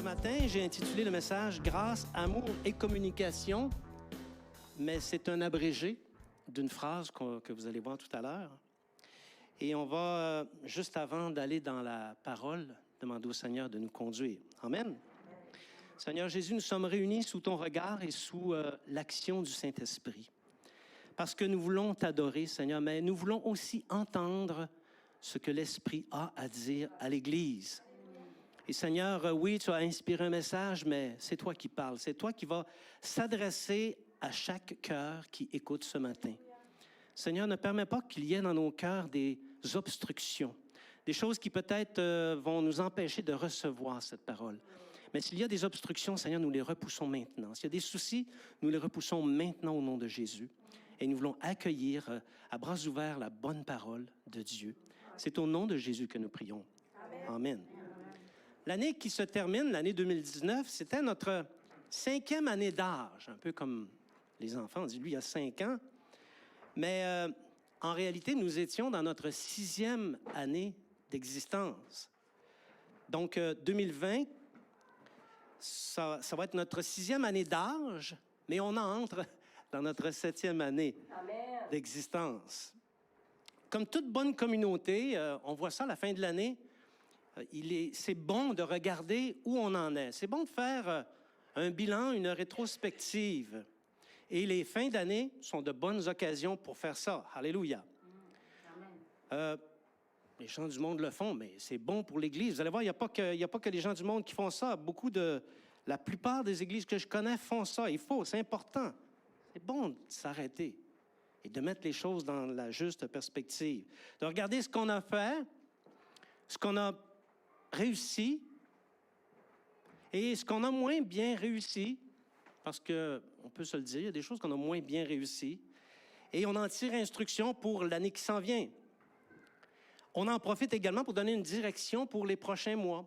matin, j'ai intitulé le message « Grâce, amour et communication », mais c'est un abrégé d'une phrase que vous allez voir tout à l'heure. Et on va, juste avant d'aller dans la parole, demander au Seigneur de nous conduire. Amen. Seigneur Jésus, nous sommes réunis sous ton regard et sous l'action du Saint-Esprit. Parce que nous voulons t'adorer, Seigneur, mais nous voulons aussi entendre ce que l'Esprit a à dire à l'Église. Et Seigneur, oui, tu as inspiré un message, mais c'est toi qui parles. C'est toi qui vas s'adresser à chaque cœur qui écoute ce matin. Seigneur, ne permets pas qu'il y ait dans nos cœurs des obstructions, des choses qui peut-être vont nous empêcher de recevoir cette parole. Mais s'il y a des obstructions, Seigneur, nous les repoussons maintenant. S'il y a des soucis, nous les repoussons maintenant au nom de Jésus. Et nous voulons accueillir à bras ouverts la bonne parole de Dieu. C'est au nom de Jésus que nous prions. Amen. L'année qui se termine, l'année 2019, c'était notre 5e année d'âge, un peu comme les enfants. On dit, lui, il a 5 ans. Mais en réalité, nous étions dans notre 6e année d'existence. Donc, 2020, ça va être notre 6e année d'âge, mais on entre dans notre 7e année d'existence. Comme toute bonne communauté, on voit ça à la fin de l'année, c'est bon de regarder où on en est. C'est bon de faire un bilan, une rétrospective. Et les fins d'année sont de bonnes occasions pour faire ça. Alléluia. Les gens du monde le font, mais c'est bon pour l'Église. Vous allez voir, il n'y a pas que les gens du monde qui font ça. La plupart des églises que je connais font ça. C'est important. C'est bon de s'arrêter et de mettre les choses dans la juste perspective. De regarder ce qu'on a fait, ce qu'on a réussi et ce qu'on a moins bien réussi, parce qu'on peut se le dire, il y a des choses qu'on a moins bien réussi, et on en tire instruction pour l'année qui s'en vient. On en profite également pour donner une direction pour les prochains mois.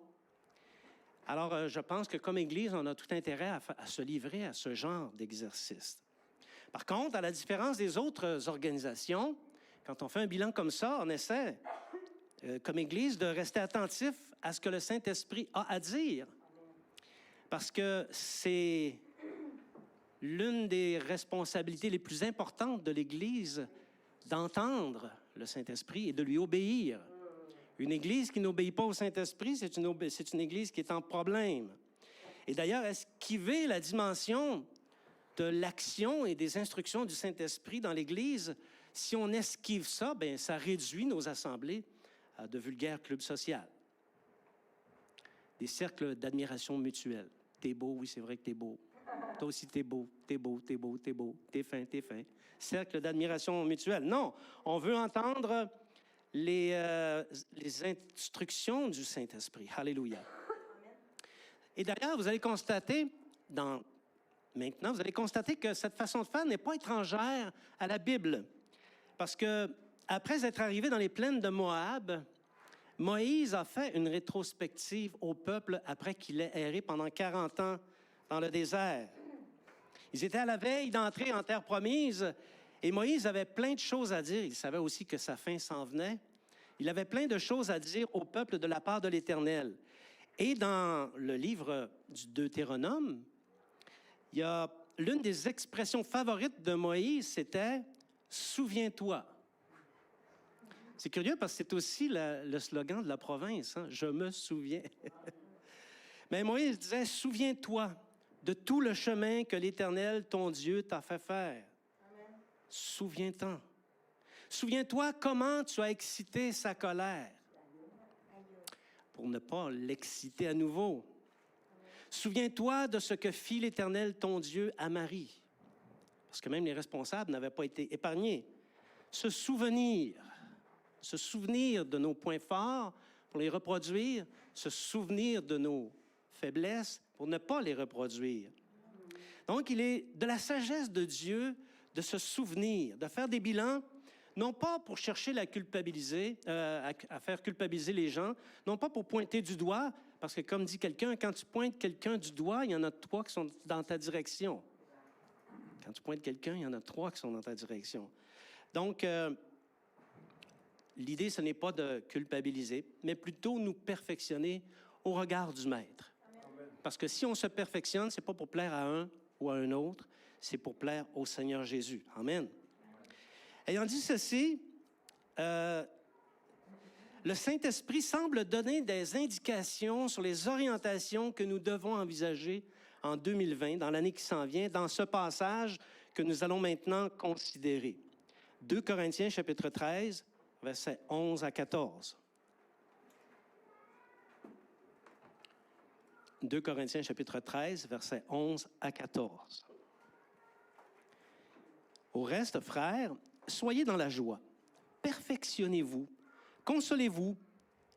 Alors, je pense que comme Église, on a tout intérêt à se livrer à ce genre d'exercice. Par contre, à la différence des autres organisations, quand on fait un bilan comme ça, on essaie, comme Église, de rester attentif à ce que le Saint-Esprit a à dire. Parce que c'est l'une des responsabilités les plus importantes de l'Église d'entendre le Saint-Esprit et de lui obéir. Une Église qui n'obéit pas au Saint-Esprit, c'est une Église qui est en problème. Et d'ailleurs, esquiver la dimension de l'action et des instructions du Saint-Esprit dans l'Église, si on esquive ça, bien, ça réduit nos assemblées à de vulgaires clubs sociaux. Des cercles d'admiration mutuelle. T'es beau, oui, c'est vrai que t'es beau. Toi aussi, t'es beau, t'es beau, t'es beau, t'es beau, t'es fin, t'es fin. Cercle d'admiration mutuelle. Non, on veut entendre les instructions du Saint-Esprit. Alléluia. Et d'ailleurs, vous allez constater, maintenant, vous allez constater que cette façon de faire n'est pas étrangère à la Bible. Parce que, après être arrivé dans les plaines de Moab, Moïse a fait une rétrospective au peuple après qu'il ait erré pendant 40 ans dans le désert. Ils étaient à la veille d'entrer en terre promise et Moïse avait plein de choses à dire. Il savait aussi que sa fin s'en venait. Il avait plein de choses à dire au peuple de la part de l'Éternel. Et dans le livre du Deutéronome, il y a l'une des expressions favorites de Moïse, c'était « Souviens-toi ». C'est curieux parce que c'est aussi le slogan de la province, hein? « Je me souviens ». Mais Moïse disait « Souviens-toi de tout le chemin que l'Éternel, ton Dieu, t'a fait faire. » Souviens-t'en. Souviens-toi comment tu as excité sa colère pour ne pas l'exciter à nouveau. Souviens-toi de ce que fit l'Éternel, ton Dieu, à Marie. Parce que même les responsables n'avaient pas été épargnés. Se souvenir de nos points forts pour les reproduire, se souvenir de nos faiblesses pour ne pas les reproduire. Donc, il est de la sagesse de Dieu de se souvenir, de faire des bilans, non pas pour chercher à faire culpabiliser les gens, non pas pour pointer du doigt, parce que comme dit quelqu'un, quand tu pointes quelqu'un du doigt, il y en a 3 qui sont dans ta direction. Quand tu pointes quelqu'un, il y en a 3 qui sont dans ta direction. Donc, l'idée, ce n'est pas de culpabiliser, mais plutôt nous perfectionner au regard du Maître. Parce que si on se perfectionne, ce n'est pas pour plaire à un ou à un autre, c'est pour plaire au Seigneur Jésus. Amen. Ayant dit ceci, le Saint-Esprit semble donner des indications sur les orientations que nous devons envisager en 2020, dans l'année qui s'en vient, dans ce passage que nous allons maintenant considérer. 2 Corinthiens, chapitre 13, versets 11 à 14. 2 Corinthiens, chapitre 13, versets 11 à 14. Au reste, frères, soyez dans la joie, perfectionnez-vous, consolez-vous,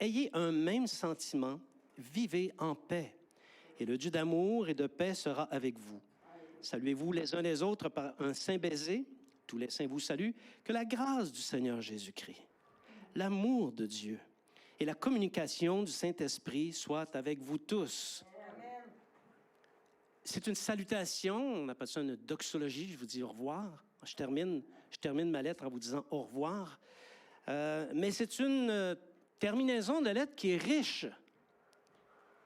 ayez un même sentiment, vivez en paix. Et le Dieu d'amour et de paix sera avec vous. Saluez-vous les uns les autres par un saint baiser. Tous les saints vous saluent. Que la grâce du Seigneur Jésus-Christ, l'amour de Dieu et la communication du Saint-Esprit soient avec vous tous. C'est une salutation, on appelle ça une doxologie, je vous dis au revoir. Je termine ma lettre en vous disant au revoir. Mais c'est une terminaison de lettre qui est riche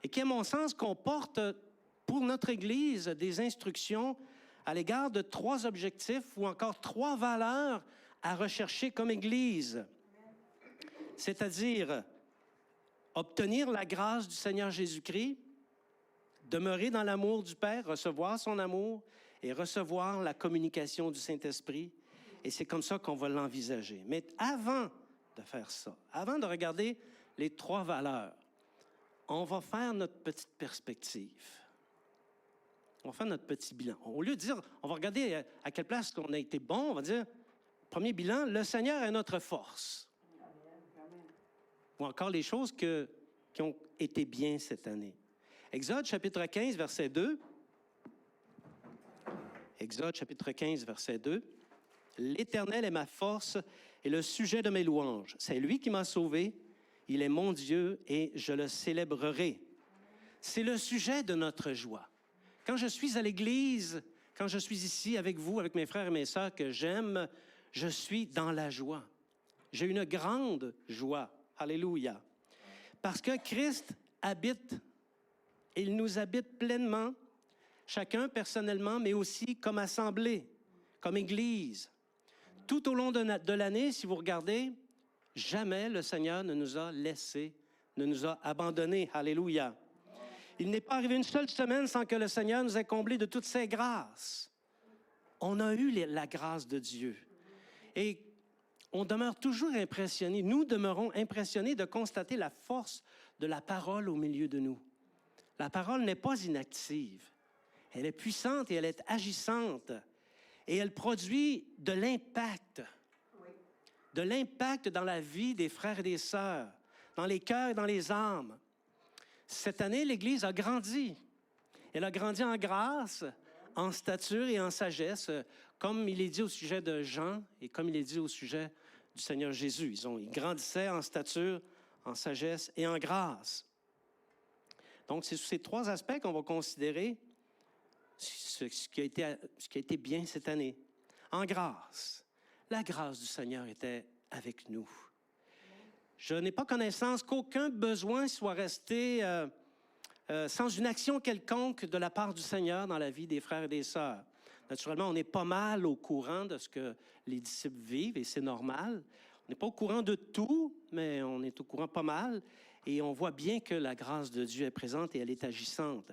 et qui, à mon sens, comporte pour notre Église des instructions à l'égard de 3 objectifs ou encore 3 valeurs à rechercher comme Église. C'est-à-dire obtenir la grâce du Seigneur Jésus-Christ, demeurer dans l'amour du Père, recevoir son amour et recevoir la communication du Saint-Esprit. Et c'est comme ça qu'on va l'envisager. Mais avant de faire ça, avant de regarder les 3 valeurs, on va faire notre petite perspective. On va faire notre petit bilan. Au lieu de dire, on va regarder à quelle place on a été bon, on va dire, premier bilan, le Seigneur est notre force. Ou encore les choses qui ont été bien cette année. Exode, chapitre 15, verset 2. Exode, chapitre 15, verset 2. L'Éternel est ma force et le sujet de mes louanges. C'est lui qui m'a sauvé. Il est mon Dieu et je le célébrerai. C'est le sujet de notre joie. Quand je suis à l'Église, quand je suis ici avec vous, avec mes frères et mes sœurs que j'aime, je suis dans la joie. J'ai une grande joie. Alléluia. Parce que Christ habite, il nous habite pleinement, chacun personnellement, mais aussi comme assemblée, comme Église. Tout au long de l'année, si vous regardez, jamais le Seigneur ne nous a laissés, ne nous a abandonnés. Alléluia. Il n'est pas arrivé une seule semaine sans que le Seigneur nous ait comblés de toutes ses grâces. On a eu la grâce de Dieu. Et on demeure toujours impressionné. Nous demeurons impressionnés de constater la force de la parole au milieu de nous. La parole n'est pas inactive. Elle est puissante et elle est agissante. Et elle produit de l'impact. De l'impact dans la vie des frères et des sœurs, dans les cœurs et dans les âmes. Cette année, l'Église a grandi. Elle a grandi en grâce, en stature et en sagesse, comme il est dit au sujet de Jean et comme il est dit au sujet du Seigneur Jésus. Ils grandissaient en stature, en sagesse et en grâce. Donc, c'est sous ces 3 aspects qu'on va considérer ce qui a été bien cette année. En grâce, la grâce du Seigneur était avec nous. Je n'ai pas connaissance qu'aucun besoin soit resté sans une action quelconque de la part du Seigneur dans la vie des frères et des sœurs. Naturellement, on est pas mal au courant de ce que les disciples vivent et c'est normal. On n'est pas au courant de tout, mais on est au courant pas mal et on voit bien que la grâce de Dieu est présente et elle est agissante.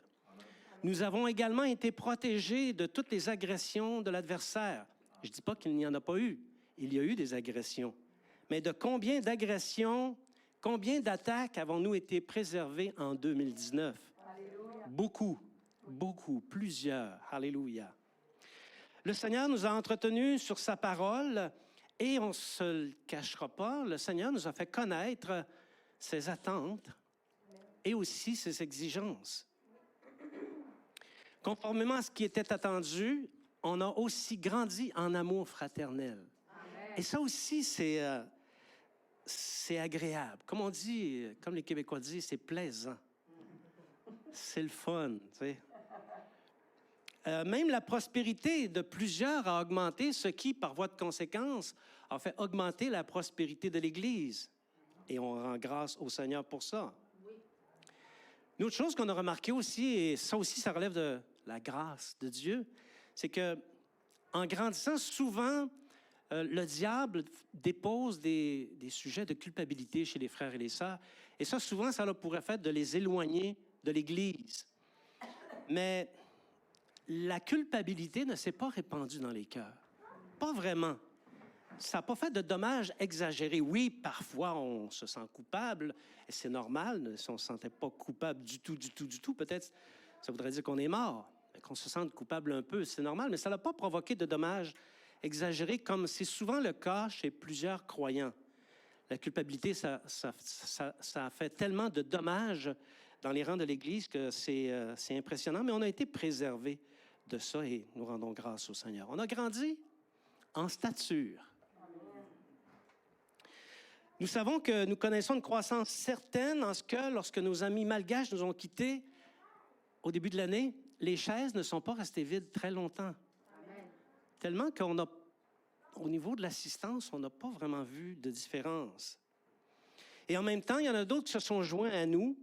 Nous avons également été protégés de toutes les agressions de l'adversaire. Je ne dis pas qu'il n'y en a pas eu. Il y a eu des agressions. Mais de combien d'agressions, combien d'attaques avons-nous été préservés en 2019? Alléluia. Beaucoup, plusieurs. Alléluia. Le Seigneur nous a entretenus sur sa parole et on ne se le cachera pas, le Seigneur nous a fait connaître ses attentes et aussi ses exigences. Conformément à ce qui était attendu, on a aussi grandi en amour fraternel. Amen. Et ça aussi, c'est agréable. Comme on dit, comme les Québécois disent, c'est plaisant. C'est le fun, tu sais. Même la prospérité de plusieurs a augmenté, ce qui, par voie de conséquence, a fait augmenter la prospérité de l'Église. Et on rend grâce au Seigneur pour ça. Une autre chose qu'on a remarqué aussi, et ça aussi, ça relève de la grâce de Dieu, c'est que en grandissant, souvent, le diable dépose des sujets de culpabilité chez les frères et les sœurs. Et ça, souvent, ça a pour effet de les éloigner de l'Église. Mais la culpabilité ne s'est pas répandue dans les cœurs. Pas vraiment. Ça n'a pas fait de dommages exagérés. Oui, parfois, on se sent coupable, et c'est normal. Si on ne se sentait pas coupable du tout, peut-être ça voudrait dire qu'on est mort. Mais qu'on se sente coupable un peu, c'est normal, mais ça n'a pas provoqué de dommages exagérés, comme c'est souvent le cas chez plusieurs croyants. La culpabilité, ça a fait tellement de dommages dans les rangs de l'Église que c'est impressionnant, mais on a été préservés de ça et nous rendons grâce au Seigneur. On a grandi en stature. Nous savons que nous connaissons une croissance certaine en ce que, lorsque nos amis malgaches nous ont quittés au début de l'année, les chaises ne sont pas restées vides très longtemps. Amen. Tellement qu'on a, au niveau de l'assistance, on n'a pas vraiment vu de différence. Et en même temps, il y en a d'autres qui se sont joints à nous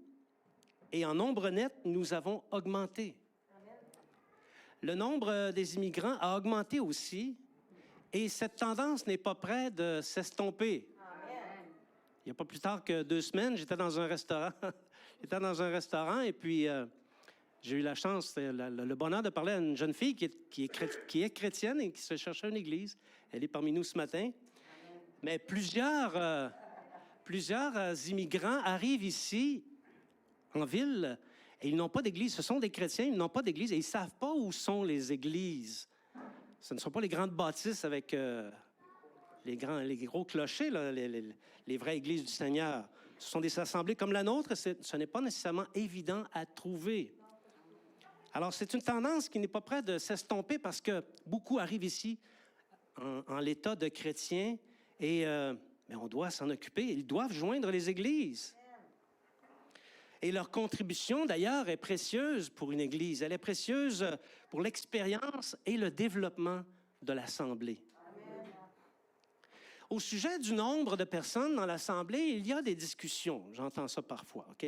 et en nombre net, nous avons augmenté. Amen. Le nombre des immigrants a augmenté aussi et cette tendance n'est pas près de s'estomper. Il n'y a pas plus tard que 2 semaines, j'étais dans un restaurant. Et puis j'ai eu la chance, le bonheur de parler à une jeune fille qui est chrétienne et qui se cherchait une église. Elle est parmi nous ce matin. Mais plusieurs immigrants arrivent ici, en ville, et ils n'ont pas d'église. Ce sont des chrétiens, ils n'ont pas d'église et ils ne savent pas où sont les églises. Ce ne sont pas les grandes bâtisses avec... les gros clochers, là, les vraies églises du Seigneur. Ce sont des assemblées comme la nôtre, ce n'est pas nécessairement évident à trouver. Alors, c'est une tendance qui n'est pas prête de s'estomper parce que beaucoup arrivent ici en l'état de chrétiens et mais on doit s'en occuper. Ils doivent joindre les églises. Et leur contribution, d'ailleurs, est précieuse pour une église. Elle est précieuse pour l'expérience et le développement de l'assemblée. Au sujet du nombre de personnes dans l'Assemblée, il y a des discussions. J'entends ça parfois, OK?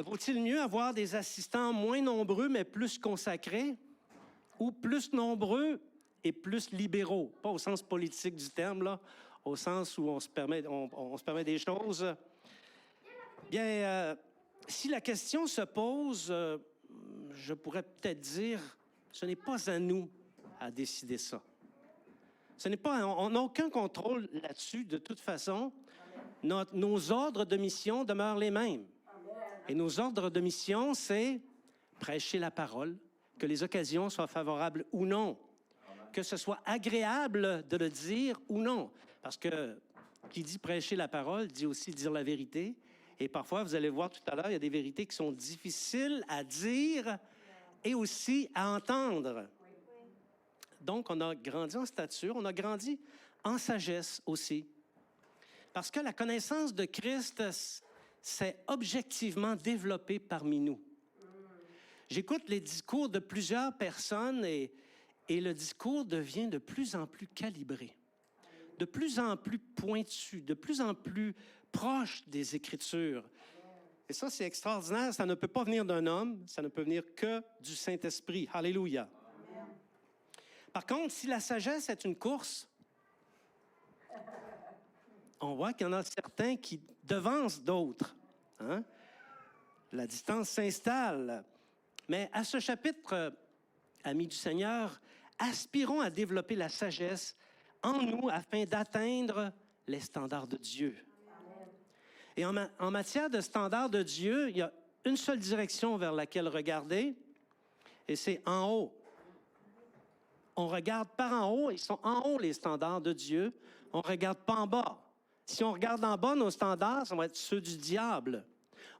Vaut-il mieux avoir des assistants moins nombreux, mais plus consacrés, ou plus nombreux et plus libéraux? Pas au sens politique du terme, là, au sens où on se permet des choses. Bien, si la question se pose, je pourrais peut-être dire, ce n'est pas à nous à décider ça. On n'a aucun contrôle là-dessus. De toute façon, nos ordres de mission demeurent les mêmes. Et nos ordres de mission, c'est prêcher la parole, que les occasions soient favorables ou non, que ce soit agréable de le dire ou non. Parce que qui dit prêcher la parole dit aussi dire la vérité. Et parfois, vous allez voir tout à l'heure, il y a des vérités qui sont difficiles à dire et aussi à entendre. Donc, on a grandi en stature, on a grandi en sagesse aussi. Parce que la connaissance de Christ s'est objectivement développée parmi nous. J'écoute les discours de plusieurs personnes et le discours devient de plus en plus calibré, de plus en plus pointu, de plus en plus proche des Écritures. Et ça, c'est extraordinaire. Ça ne peut pas venir d'un homme, ça ne peut venir que du Saint-Esprit. Alléluia. Par contre, si la sagesse est une course, on voit qu'il y en a certains qui devancent d'autres. Hein? La distance s'installe. Mais à ce chapitre, amis du Seigneur, aspirons à développer la sagesse en nous afin d'atteindre les standards de Dieu. Et en matière de standards de Dieu, il y a une seule direction vers laquelle regarder, et c'est en haut. On regarde par en haut, ils sont en haut les standards de Dieu. On ne regarde pas en bas. Si on regarde en bas, nos standards, ça va être ceux du diable.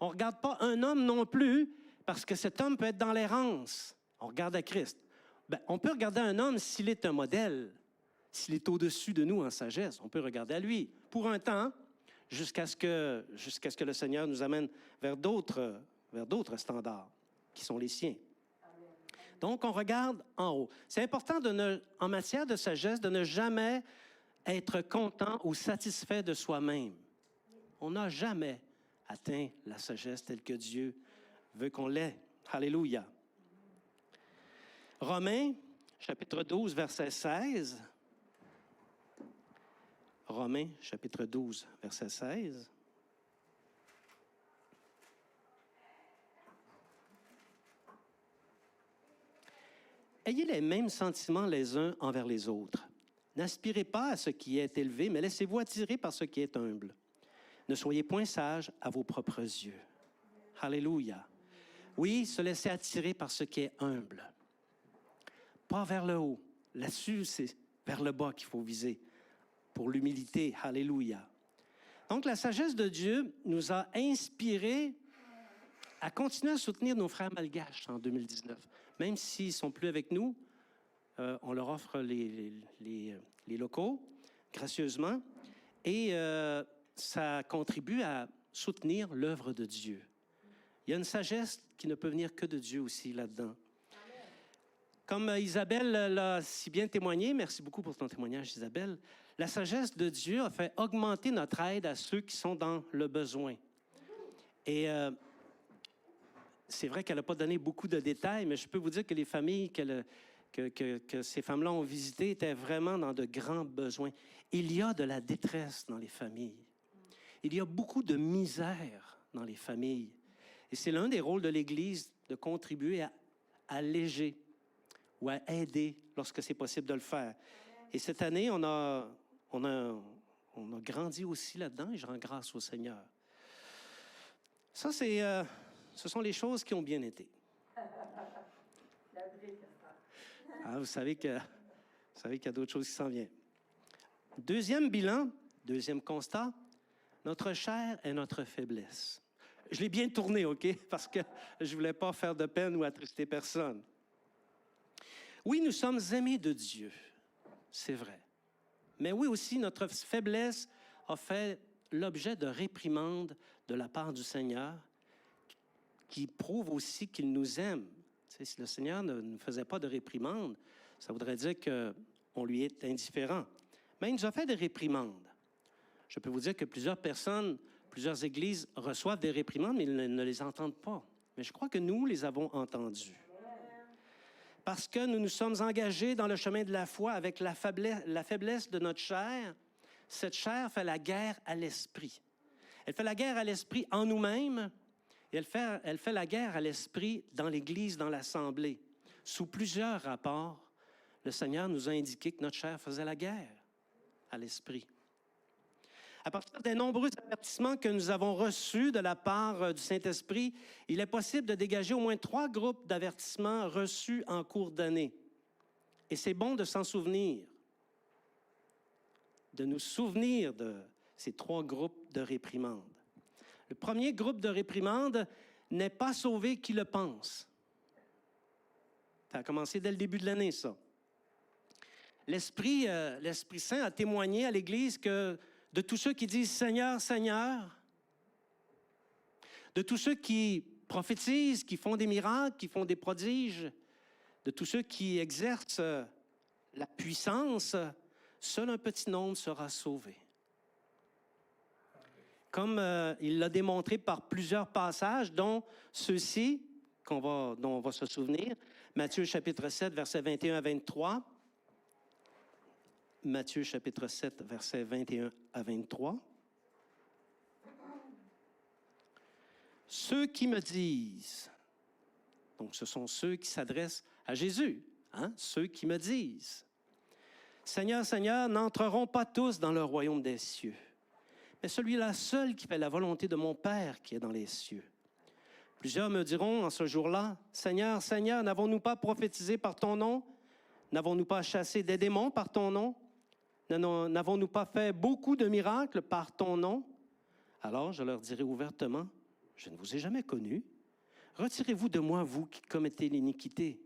On ne regarde pas un homme non plus, parce que cet homme peut être dans l'errance. On regarde à Christ. Bien, on peut regarder un homme s'il est un modèle, s'il est au-dessus de nous en sagesse. On peut regarder à lui pour un temps, jusqu'à ce que le Seigneur nous amène vers d'autres standards qui sont les siens. Donc, on regarde en haut. C'est important, en matière de sagesse, de ne jamais être content ou satisfait de soi-même. On n'a jamais atteint la sagesse telle que Dieu veut qu'on l'ait. Alléluia. Romains, chapitre 12, verset 16. Romains, chapitre 12, verset 16. Ayez les mêmes sentiments les uns envers les autres. N'aspirez pas à ce qui est élevé, mais laissez-vous attirer par ce qui est humble. Ne soyez point sages à vos propres yeux. Alléluia. Oui, se laisser attirer par ce qui est humble. Pas vers le haut. Là-dessus, c'est vers le bas qu'il faut viser pour l'humilité. Alléluia. Donc, la sagesse de Dieu nous a inspirés à continuer à soutenir nos frères malgaches en 2019. Même s'ils ne sont plus avec nous, on leur offre les locaux gracieusement et ça contribue à soutenir l'œuvre de Dieu. Il y a une sagesse qui ne peut venir que de Dieu aussi là-dedans. Comme Isabelle l'a si bien témoigné, merci beaucoup pour ton témoignage, Isabelle, la sagesse de Dieu a fait augmenter notre aide à ceux qui sont dans le besoin. Et c'est vrai qu'elle n'a pas donné beaucoup de détails, mais je peux vous dire que les familles que ces femmes-là ont visitées étaient vraiment dans de grands besoins. Il y a de la détresse dans les familles. Il y a beaucoup de misère dans les familles. Et c'est l'un des rôles de l'Église de contribuer à alléger ou à aider lorsque c'est possible de le faire. Et cette année, on a grandi aussi là-dedans et je rends grâce au Seigneur. Ça, ce sont les choses qui ont bien été. Ah, vous savez qu'il y a d'autres choses qui s'en viennent. Deuxième bilan, deuxième constat, notre chair est notre faiblesse. Je l'ai bien tourné, OK? Parce que je ne voulais pas faire de peine ou attrister personne. Oui, nous sommes aimés de Dieu, c'est vrai. Mais oui aussi, notre faiblesse a fait l'objet de réprimandes de la part du Seigneur qui prouve aussi qu'il nous aime. Tu sais, si le Seigneur ne nous faisait pas de réprimandes, ça voudrait dire qu'on lui est indifférent. Mais il nous a fait des réprimandes. Je peux vous dire que plusieurs personnes, plusieurs églises reçoivent des réprimandes, mais ils ne les entendent pas. Mais je crois que nous les avons entendues. Parce que nous nous sommes engagés dans le chemin de la foi avec la faiblesse de notre chair. Cette chair fait la guerre à l'esprit. Elle fait la guerre à l'esprit en nous-mêmes et elle fait la guerre à l'esprit dans l'Église, dans l'Assemblée. Sous plusieurs rapports, le Seigneur nous a indiqué que notre chair faisait la guerre à l'esprit. À partir des nombreux avertissements que nous avons reçus de la part du Saint-Esprit, il est possible de dégager au moins 3 groupes d'avertissements reçus en cours d'année. Et c'est bon de s'en souvenir, de nous souvenir de ces 3 groupes de réprimandes. Le premier groupe de réprimandes n'est pas sauvé qui le pense. Ça a commencé dès le début de l'année, ça. L'Esprit Saint a témoigné à l'Église que de tous ceux qui disent « Seigneur, Seigneur », de tous ceux qui prophétisent, qui font des miracles, qui font des prodiges, de tous ceux qui exercent la puissance, seul un petit nombre sera sauvé. Comme il l'a démontré par plusieurs passages, dont ceux-ci, dont on va se souvenir, Matthieu chapitre 7, versets 21 à 23, Matthieu chapitre 7, versets 21 à 23. Ceux qui me disent, donc ce sont ceux qui s'adressent à Jésus, hein? Ceux qui me disent, Seigneur, Seigneur, n'entreront pas tous dans le royaume des cieux, mais celui-là seul qui fait la volonté de mon Père qui est dans les cieux. Plusieurs me diront en ce jour-là, Seigneur, Seigneur, n'avons-nous pas prophétisé par ton nom? N'avons-nous pas chassé des démons par ton nom? N'avons-nous pas fait beaucoup de miracles par ton nom? Alors je leur dirai ouvertement, je ne vous ai jamais connus. Retirez-vous de moi, vous qui commettez l'iniquité.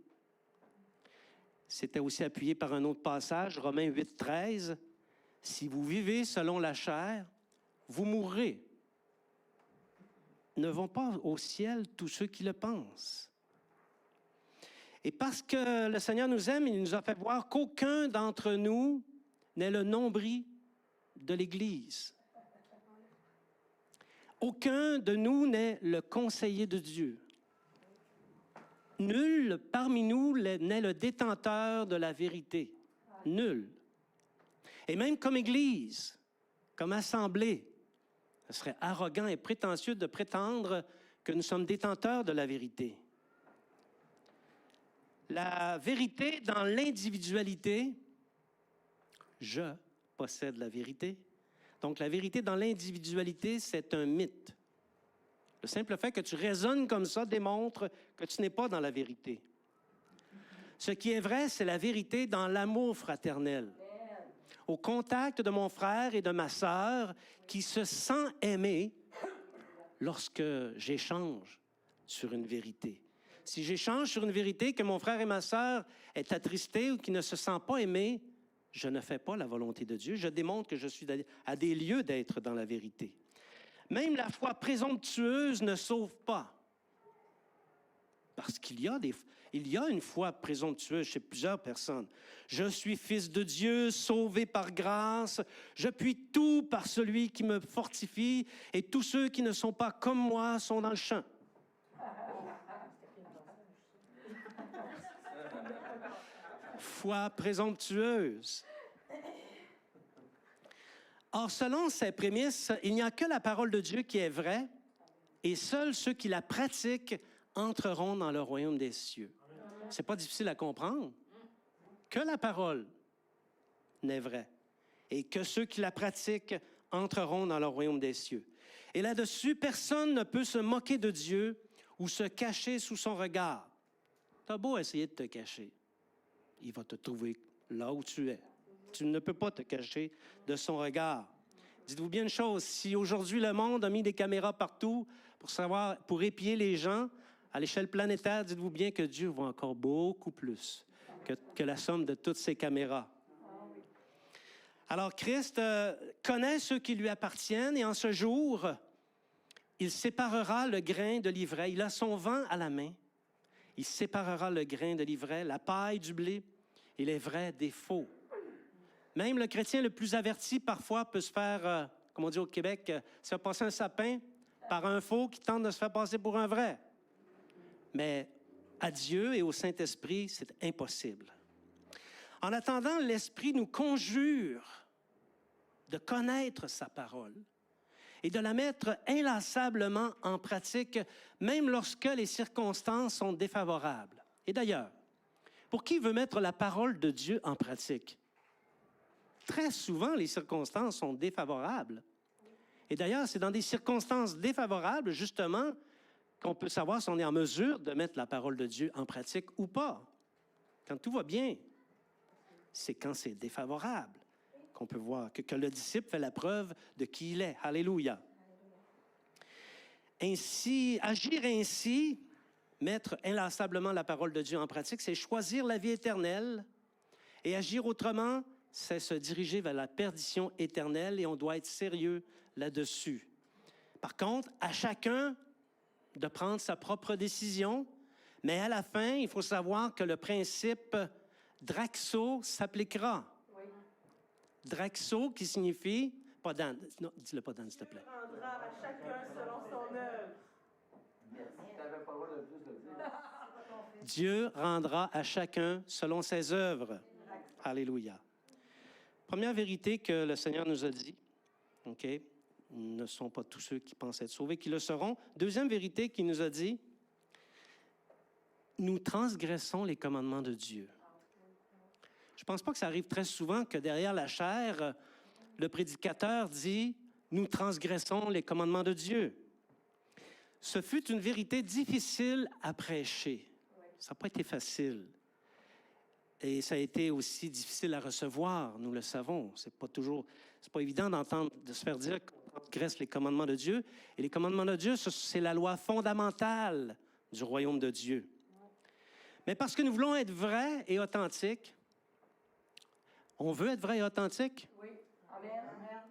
C'était aussi appuyé par un autre passage, Romains 8, 13. Si vous vivez selon la chair, vous mourrez. Ne vont pas au ciel tous ceux qui le pensent. Et parce que le Seigneur nous aime, il nous a fait voir qu'aucun d'entre nous n'est le nombril de l'Église. Aucun de nous n'est le conseiller de Dieu. Nul parmi nous n'est le détenteur de la vérité. Nul. Et même comme Église, comme assemblée, ce serait arrogant et prétentieux de prétendre que nous sommes détenteurs de la vérité. La vérité dans l'individualité, je possède la vérité. Donc la vérité dans l'individualité, c'est un mythe. Le simple fait que tu raisonnes comme ça démontre que tu n'es pas dans la vérité. Ce qui est vrai, c'est la vérité dans l'amour fraternel. Au contact de mon frère et de ma sœur qui se sent aimé lorsque j'échange sur une vérité. Si j'échange sur une vérité que mon frère et ma sœur est attristé ou qui ne se sent pas aimé, je ne fais pas la volonté de Dieu. Je démontre que je suis à des lieux d'être dans la vérité. Même la foi présomptueuse ne sauve pas. Parce qu'il y a une foi présomptueuse chez plusieurs personnes. Je suis fils de Dieu, sauvé par grâce. Je puis tout par celui qui me fortifie. Et tous ceux qui ne sont pas comme moi sont dans le champ. Foi présomptueuse. Or, selon ces prémices, il n'y a que la parole de Dieu qui est vraie, et seuls ceux qui la pratiquent entreront dans le royaume des cieux. C'est pas difficile à comprendre. Que la parole n'est vraie, et que ceux qui la pratiquent entreront dans le royaume des cieux. Et là-dessus, personne ne peut se moquer de Dieu ou se cacher sous son regard. T'as beau essayer de te cacher, il va te trouver là où tu es. Tu ne peux pas te cacher de son regard. Dites-vous bien une chose, si aujourd'hui le monde a mis des caméras partout pour épier les gens à l'échelle planétaire, dites-vous bien que Dieu voit encore beaucoup plus que la somme de toutes ces caméras. Alors Christ connaît ceux qui lui appartiennent et en ce jour, il séparera le grain de l'ivraie. Il a son vent à la main. Il séparera le grain de l'ivraie, la paille du blé et les vrais des faux. Même le chrétien le plus averti, parfois, peut se faire, comme on dit au Québec, se faire passer un sapin par un faux qui tente de se faire passer pour un vrai. Mais à Dieu et au Saint-Esprit, c'est impossible. En attendant, l'Esprit nous conjure de connaître sa parole et de la mettre inlassablement en pratique, même lorsque les circonstances sont défavorables. Et d'ailleurs, pour qui veut mettre la parole de Dieu en pratique? Très souvent, les circonstances sont défavorables. Et d'ailleurs, c'est dans des circonstances défavorables, justement, qu'on peut savoir si on est en mesure de mettre la parole de Dieu en pratique ou pas. Quand tout va bien, c'est quand c'est défavorable qu'on peut voir que le disciple fait la preuve de qui il est. Alléluia. Ainsi, agir ainsi, mettre inlassablement la parole de Dieu en pratique, c'est choisir la vie éternelle. Et agir autrement, c'est se diriger vers la perdition éternelle et on doit être sérieux là-dessus. Par contre, à chacun de prendre sa propre décision, mais à la fin, il faut savoir que le principe Draxo s'appliquera. Oui. Draxo qui signifie, pas Dan, non, dis-le pas Dan, s'il te plaît. Dieu rendra à chacun selon son œuvre. Dieu rendra à chacun selon ses œuvres. Alléluia. Première vérité que le Seigneur nous a dit, OK, ne sont pas tous ceux qui pensent être sauvés qui le seront. Deuxième vérité qu'il nous a dit, nous transgressons les commandements de Dieu. Je ne pense pas que ça arrive très souvent que derrière la chair, le prédicateur dit « Nous transgressons les commandements de Dieu ». Ce fut une vérité difficile à prêcher. Ça n'a pas été facile. Et ça a été aussi difficile à recevoir, nous le savons. C'est pas évident d'entendre, de se faire dire qu'on transgresse les commandements de Dieu. Et les commandements de Dieu, c'est la loi fondamentale du royaume de Dieu. Mais parce que nous voulons être vrais et authentiques, on veut être vrai et authentique? Oui. Amen.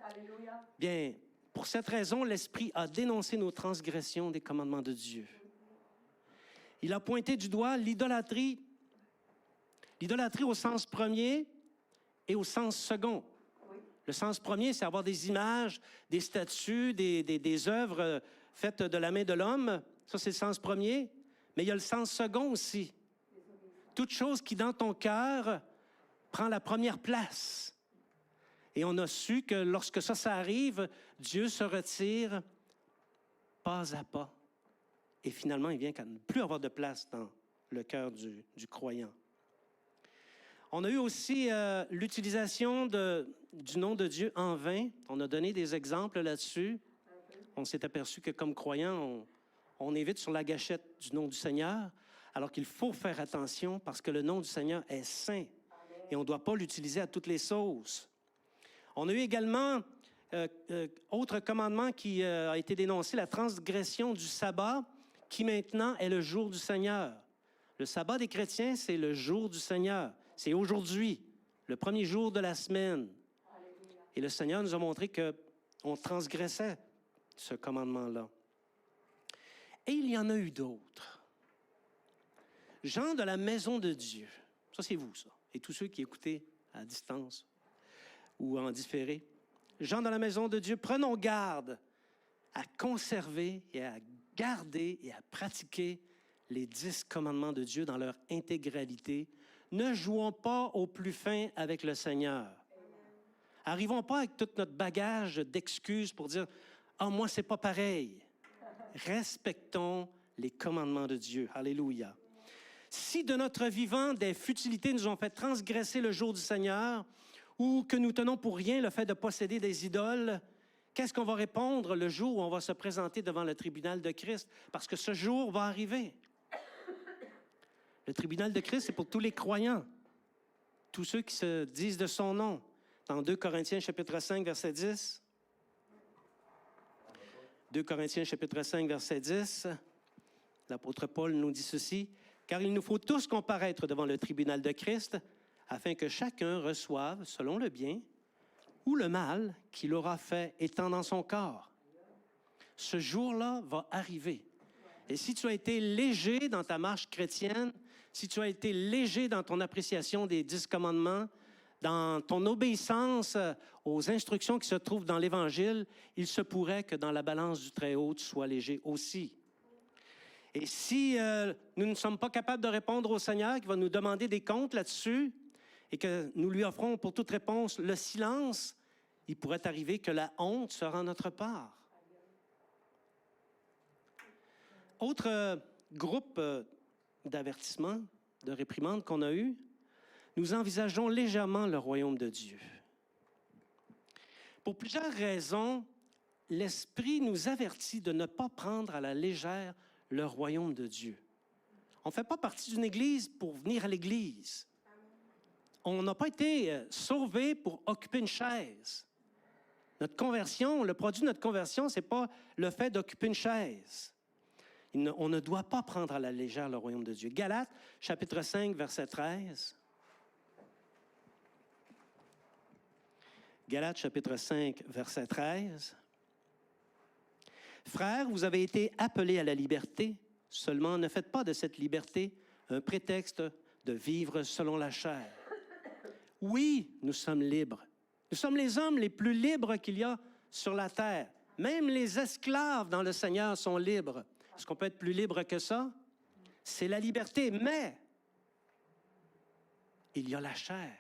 Alléluia. Bien, pour cette raison, l'Esprit a dénoncé nos transgressions des commandements de Dieu. Il a pointé du doigt l'idolâtrie. L'idolâtrie au sens premier et au sens second. Oui. Le sens premier, c'est avoir des images, des statues, des œuvres faites de la main de l'homme. Ça, c'est le sens premier. Mais il y a le sens second aussi. Toute chose qui, dans ton cœur, prend la première place. Et on a su que lorsque ça arrive, Dieu se retire pas à pas. Et finalement, il vient qu'à ne plus avoir de place dans le cœur du croyant. On a eu aussi l'utilisation du nom de Dieu en vain. On a donné des exemples là-dessus. On s'est aperçu que comme croyant, on est vite sur la gâchette du nom du Seigneur, alors qu'il faut faire attention parce que le nom du Seigneur est saint et on ne doit pas l'utiliser à toutes les sauces. On a eu également, autre commandement qui a été dénoncé, la transgression du sabbat, qui maintenant est le jour du Seigneur. Le sabbat des chrétiens, c'est le jour du Seigneur. C'est aujourd'hui, le premier jour de la semaine. Et le Seigneur nous a montré qu'on transgressait ce commandement-là. Et il y en a eu d'autres. Gens de la maison de Dieu. Ça, c'est vous, ça. Et tous ceux qui écoutez à distance ou en différé. Gens de la maison de Dieu, prenons garde à conserver et à garder et à pratiquer les 10 commandements de Dieu dans leur intégralité. Ne jouons pas au plus fin avec le Seigneur. Arrivons pas avec tout notre bagage d'excuses pour dire « Ah, moi, c'est pas pareil. » Respectons les commandements de Dieu. Alléluia. Si de notre vivant, des futilités nous ont fait transgresser le jour du Seigneur ou que nous tenons pour rien le fait de posséder des idoles, qu'est-ce qu'on va répondre le jour où on va se présenter devant le tribunal de Christ? Parce que ce jour va arriver. Le tribunal de Christ, c'est pour tous les croyants, tous ceux qui se disent de son nom. Dans 2 Corinthiens, chapitre 5, verset 10. 2 Corinthiens, chapitre 5, verset 10. L'apôtre Paul nous dit ceci. « Car il nous faut tous comparaître devant le tribunal de Christ, afin que chacun reçoive, selon le bien ou le mal qu'il aura fait étant dans son corps. » Ce jour-là va arriver. Et si tu as été léger dans ta marche chrétienne, si tu as été léger dans ton appréciation des 10 commandements, dans ton obéissance aux instructions qui se trouvent dans l'Évangile, il se pourrait que dans la balance du Très-Haut, tu sois léger aussi. Et si nous ne sommes pas capables de répondre au Seigneur, qui va nous demander des comptes là-dessus, et que nous lui offrons pour toute réponse le silence, il pourrait arriver que la honte sera en notre part. Autre groupe d'avertissements, de réprimandes qu'on a eu, nous envisageons légèrement le royaume de Dieu. Pour plusieurs raisons, l'Esprit nous avertit de ne pas prendre à la légère le royaume de Dieu. On ne fait pas partie d'une Église pour venir à l'Église. On n'a pas été sauvés pour occuper une chaise. Notre conversion, le produit de notre conversion, ce n'est pas le fait d'occuper une chaise. On ne doit pas prendre à la légère le royaume de Dieu. Galates, chapitre 5, verset 13. Galates, chapitre 5, verset 13. Frères, vous avez été appelés à la liberté, seulement ne faites pas de cette liberté un prétexte de vivre selon la chair. Oui, nous sommes libres. Nous sommes les hommes les plus libres qu'il y a sur la terre. Même les esclaves dans le Seigneur sont libres. Est-ce qu'on peut être plus libre que ça? C'est la liberté, mais il y a la chair.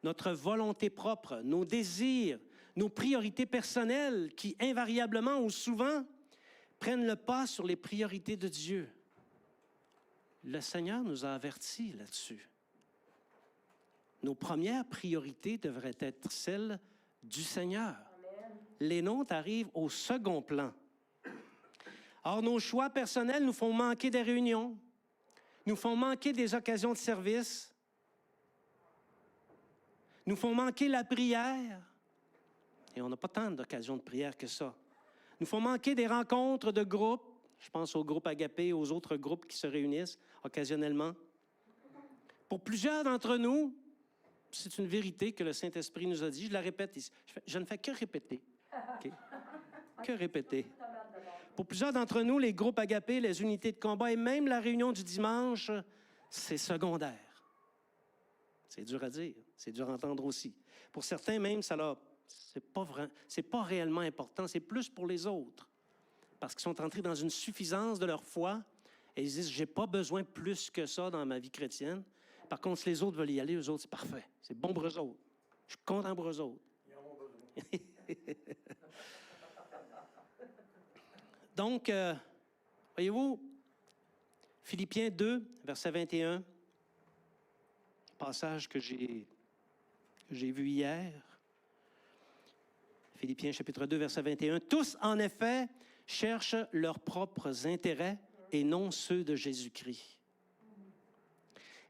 Notre volonté propre, nos désirs, nos priorités personnelles qui, invariablement ou souvent, prennent le pas sur les priorités de Dieu. Le Seigneur nous a avertis là-dessus. Nos premières priorités devraient être celles du Seigneur. Les nôtres arrivent au second plan. Or, nos choix personnels nous font manquer des réunions, nous font manquer des occasions de service, nous font manquer la prière. Et on n'a pas tant d'occasions de prière que ça. Nous font manquer des rencontres de groupe. Je pense au groupe Agapé et aux autres groupes qui se réunissent occasionnellement. Pour plusieurs d'entre nous, c'est une vérité que le Saint-Esprit nous a dit. Je la répète ici. Je ne fais que répéter. Okay? Que répéter. Pour plusieurs d'entre nous, les groupes Agapé, les unités de combat et même la réunion du dimanche, c'est secondaire. C'est dur à dire. C'est dur à entendre aussi. Pour certains même, c'est pas réellement important, c'est plus pour les autres. Parce qu'ils sont entrés dans une suffisance de leur foi et ils disent, j'ai pas besoin plus que ça dans ma vie chrétienne. Par contre, si les autres veulent y aller, eux autres, c'est parfait. C'est bon pour eux autres. Je suis content pour eux autres. Donc, voyez-vous, Philippiens 2, verset 21, passage que j'ai vu hier. Philippiens chapitre 2, verset 21. Tous, en effet, cherchent leurs propres intérêts et non ceux de Jésus-Christ.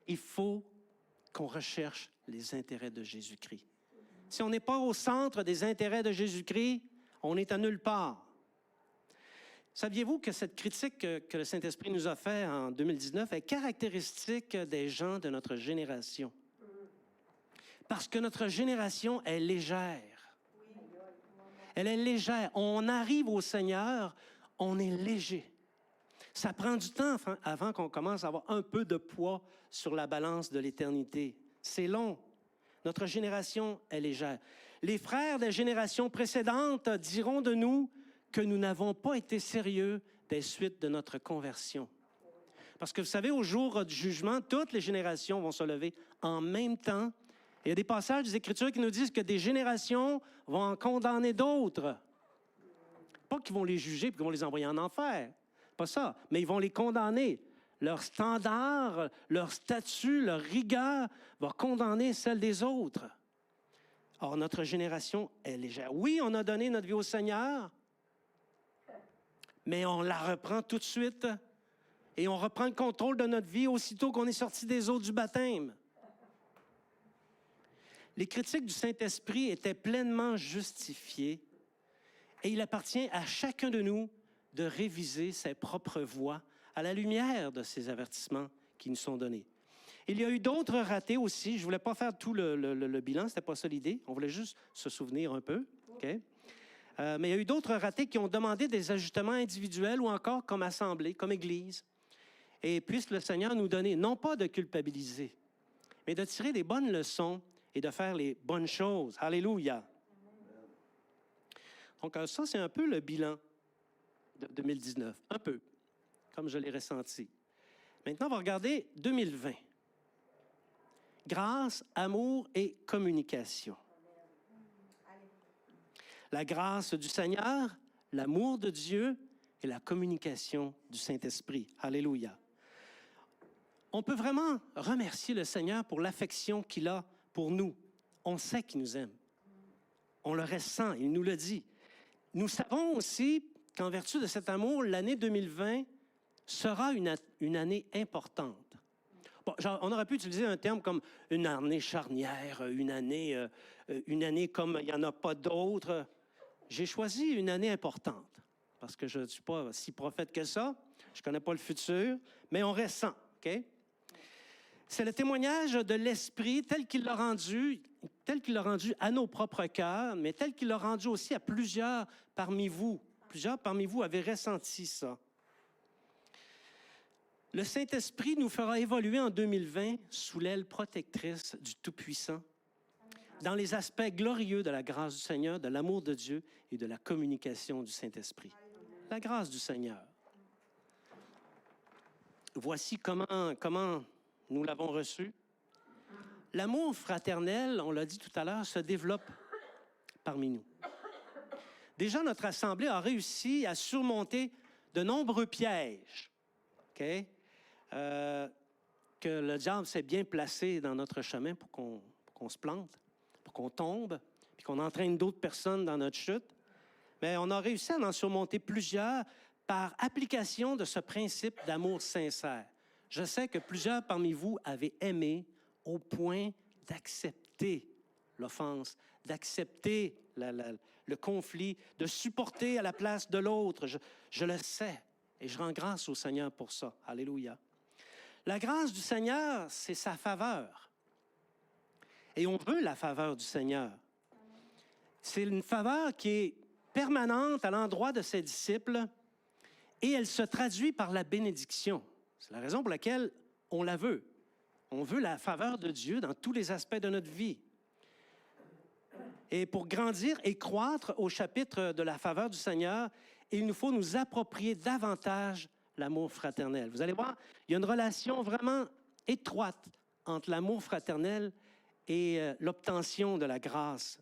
Il faut qu'on recherche les intérêts de Jésus-Christ. Si on n'est pas au centre des intérêts de Jésus-Christ, on est à nulle part. Saviez-vous que cette critique que le Saint-Esprit nous a faite en 2019 est caractéristique des gens de notre génération? Parce que notre génération est légère. Elle est légère. On arrive au Seigneur, on est léger. Ça prend du temps avant qu'on commence à avoir un peu de poids sur la balance de l'éternité. C'est long. Notre génération est légère. Les frères des générations précédentes diront de nous que nous n'avons pas été sérieux des suites de notre conversion. Parce que vous savez, au jour du jugement, toutes les générations vont se lever en même temps. Il y a des passages des Écritures qui nous disent que des générations vont en condamner d'autres. Pas qu'ils vont les juger et qu'ils vont les envoyer en enfer. Pas ça. Mais ils vont les condamner. Leur standard, leur statut, leur rigueur va condamner celle des autres. Or, notre génération est légère. Oui, on a donné notre vie au Seigneur, mais on la reprend tout de suite et on reprend le contrôle de notre vie aussitôt qu'on est sorti des eaux du baptême. Les critiques du Saint-Esprit étaient pleinement justifiées et il appartient à chacun de nous de réviser ses propres voies à la lumière de ces avertissements qui nous sont donnés. Il y a eu d'autres ratés aussi. Je ne voulais pas faire tout le bilan, ce n'était pas ça l'idée. On voulait juste se souvenir un peu. Okay? Mais il y a eu d'autres ratés qui ont demandé des ajustements individuels ou encore comme assemblée, comme Église. Et puisse le Seigneur nous donner, non pas de culpabiliser, mais de tirer des bonnes leçons et de faire les bonnes choses. Alléluia! Donc ça, c'est un peu le bilan de 2019. Un peu, comme je l'ai ressenti. Maintenant, on va regarder 2020. Grâce, amour et communication. La grâce du Seigneur, l'amour de Dieu et la communication du Saint-Esprit. Alléluia. On peut vraiment remercier le Seigneur pour l'affection qu'il a pour nous. On sait qu'il nous aime. On le ressent, il nous le dit. Nous savons aussi qu'en vertu de cet amour, l'année 2020 sera une année importante. Bon, on aurait pu utiliser un terme comme une année charnière, une année comme il n'y en a pas d'autres. J'ai choisi une année importante parce que je ne suis pas si prophète que ça. Je ne connais pas le futur, mais on ressent. OK? C'est le témoignage de l'Esprit tel qu'il l'a rendu à nos propres cœurs, mais tel qu'il l'a rendu aussi à plusieurs parmi vous. Plusieurs parmi vous avaient ressenti ça. Le Saint-Esprit nous fera évoluer en 2020 sous l'aile protectrice du Tout-Puissant, dans les aspects glorieux de la grâce du Seigneur, de l'amour de Dieu et de la communication du Saint-Esprit. La grâce du Seigneur. Voici comment nous l'avons reçu. L'amour fraternel, on l'a dit tout à l'heure, se développe parmi nous. Déjà, notre Assemblée a réussi à surmonter de nombreux pièges. Okay? Que le diable s'est bien placé dans notre chemin pour qu'on se plante, pour qu'on tombe, puis qu'on entraîne d'autres personnes dans notre chute. Mais on a réussi à en surmonter plusieurs par application de ce principe d'amour sincère. Je sais que plusieurs parmi vous avez aimé au point d'accepter l'offense, d'accepter le conflit, de supporter à la place de l'autre. Je le sais et je rends grâce au Seigneur pour ça. Alléluia. La grâce du Seigneur, c'est sa faveur. Et on veut la faveur du Seigneur. C'est une faveur qui est permanente à l'endroit de ses disciples et elle se traduit par la bénédiction. C'est la raison pour laquelle on la veut. On veut la faveur de Dieu dans tous les aspects de notre vie. Et pour grandir et croître au chapitre de la faveur du Seigneur, il nous faut nous approprier davantage l'amour fraternel. Vous allez voir, il y a une relation vraiment étroite entre l'amour fraternel et l'obtention de la grâce,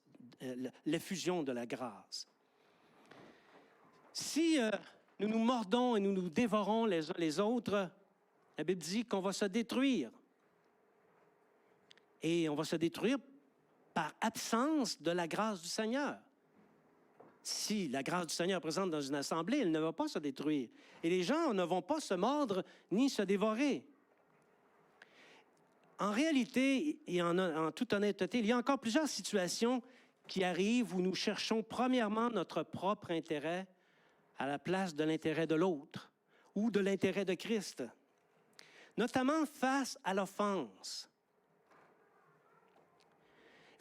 l'effusion de la grâce. Si nous nous mordons et nous nous dévorons les uns les autres, la Bible dit qu'on va se détruire. Et on va se détruire par absence de la grâce du Seigneur. Si la grâce du Seigneur est présente dans une assemblée, elle ne va pas se détruire. Et les gens ne vont pas se mordre ni se dévorer. En réalité, et en toute honnêteté, il y a encore plusieurs situations qui arrivent où nous cherchons premièrement notre propre intérêt à la place de l'intérêt de l'autre ou de l'intérêt de Christ, notamment face à l'offense.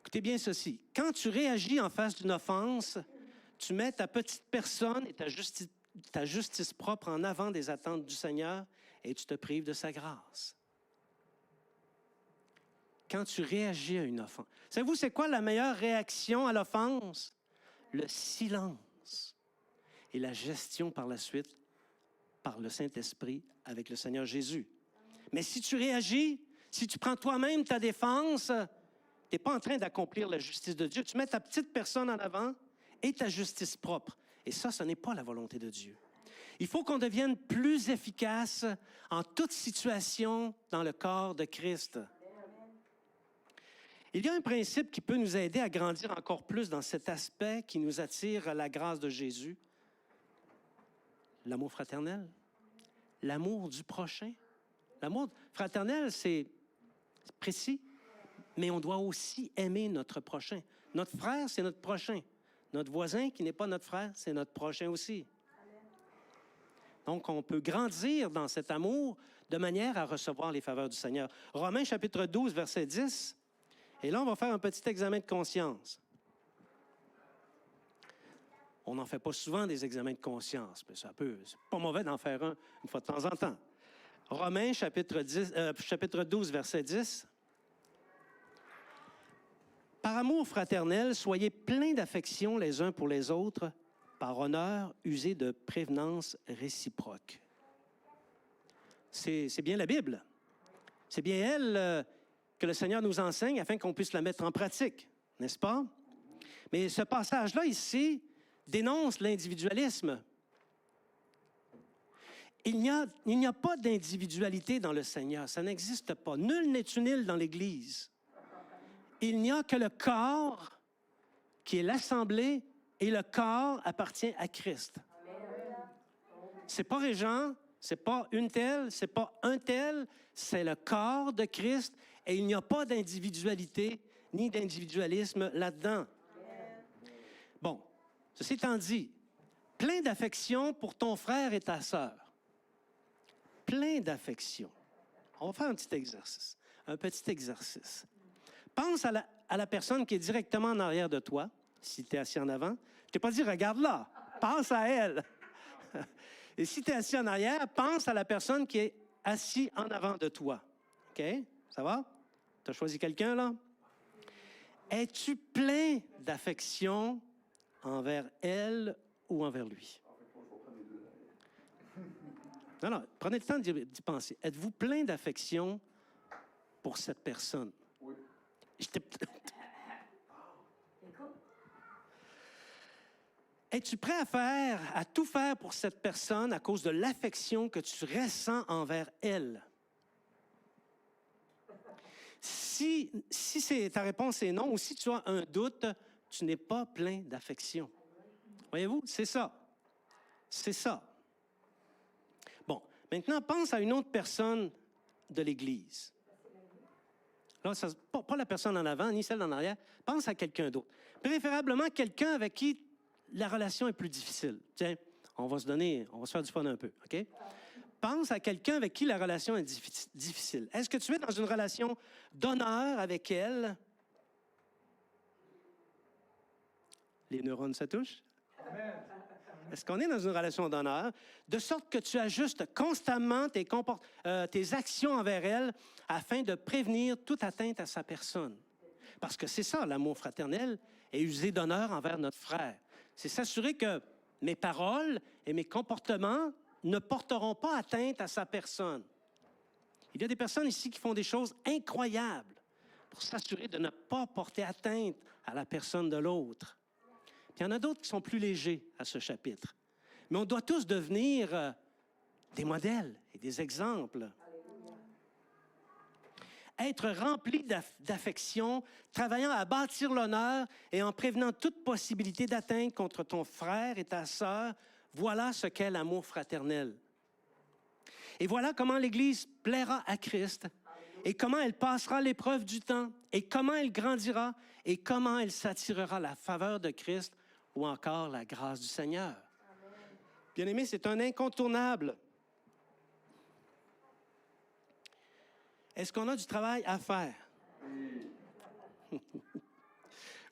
Écoutez bien ceci. Quand tu réagis en face d'une offense, tu mets ta petite personne et ta justice propre en avant des attentes du Seigneur et tu te prives de sa grâce. Quand tu réagis à une offense. Savez-vous, c'est quoi la meilleure réaction à l'offense? Le silence et la gestion par la suite par le Saint-Esprit avec le Seigneur Jésus. Mais si tu réagis, si tu prends toi-même ta défense, tu n'es pas en train d'accomplir la justice de Dieu. Tu mets ta petite personne en avant et ta justice propre. Et ça, ce n'est pas la volonté de Dieu. Il faut qu'on devienne plus efficace en toute situation dans le corps de Christ. Il y a un principe qui peut nous aider à grandir encore plus dans cet aspect qui nous attire à la grâce de Jésus. L'amour fraternel, l'amour du prochain. L'amour fraternel, c'est précis, mais on doit aussi aimer notre prochain. Notre frère, c'est notre prochain. Notre voisin qui n'est pas notre frère, c'est notre prochain aussi. Donc, on peut grandir dans cet amour de manière à recevoir les faveurs du Seigneur. Romains chapitre 12, verset 10. Et là, on va faire un petit examen de conscience. On n'en fait pas souvent des examens de conscience, mais c'est pas mauvais d'en faire un une fois de temps en temps. Romains chapitre 12, verset 10. Par amour fraternel, soyez pleins d'affection les uns pour les autres, par honneur, usez de prévenance réciproque. C'est bien la Bible. C'est bien elle que le Seigneur nous enseigne afin qu'on puisse la mettre en pratique, n'est-ce pas? Mais ce passage-là ici dénonce l'individualisme. Il n'y a pas d'individualité dans le Seigneur. Ça n'existe pas. Nul n'est utile dans l'Église. Il n'y a que le corps qui est l'assemblée et le corps appartient à Christ. C'est pas Régent, c'est pas une telle, c'est pas un tel, c'est le corps de Christ et il n'y a pas d'individualité ni d'individualisme là-dedans. Bon, ceci étant dit, plein d'affection pour ton frère et ta sœur. Plein d'affection. On va faire un petit exercice. Pense à la personne qui est directement en arrière de toi, si tu es assis en avant. Je t'ai pas dit, regarde-la, pense à elle. Et si tu es assis en arrière, pense à la personne qui est assise en avant de toi. OK? Ça va? Tu as choisi quelqu'un, là? Es-tu plein d'affection envers elle ou envers lui? Non, prenez le temps d'y penser. Êtes-vous plein d'affection pour cette personne? Oui. Es-tu prêt à tout faire pour cette personne à cause de l'affection que tu ressens envers elle? Si ta réponse est non, ou si tu as un doute, tu n'es pas plein d'affection. Voyez-vous, c'est ça. C'est ça. Bon, maintenant, pense à une autre personne de l'Église. Là, pas la personne en avant, ni celle en arrière. Pense à quelqu'un d'autre. Préférablement quelqu'un avec qui la relation est plus difficile. Tiens, on va se faire du fun un peu, OK? Pense à quelqu'un avec qui la relation est difficile. Est-ce que tu es dans une relation d'honneur avec elle? Les neurones se touchent? Est-ce qu'on est dans une relation d'honneur? De sorte que tu ajustes constamment tes actions envers elle afin de prévenir toute atteinte à sa personne. Parce que c'est ça, l'amour fraternel, est user d'honneur envers notre frère. C'est s'assurer que mes paroles et mes comportements ne porteront pas atteinte à sa personne. Il y a des personnes ici qui font des choses incroyables pour s'assurer de ne pas porter atteinte à la personne de l'autre. Puis il y en a d'autres qui sont plus légers à ce chapitre. Mais on doit tous devenir des modèles et des exemples. Être rempli d'affection, travaillant à bâtir l'honneur et en prévenant toute possibilité d'atteinte contre ton frère et ta sœur, voilà ce qu'est l'amour fraternel. Et voilà comment l'Église plaira à Christ et comment elle passera l'épreuve du temps et comment elle grandira et comment elle s'attirera la faveur de Christ ou encore la grâce du Seigneur. Bien-aimés, c'est un incontournable. Est-ce qu'on a du travail à faire?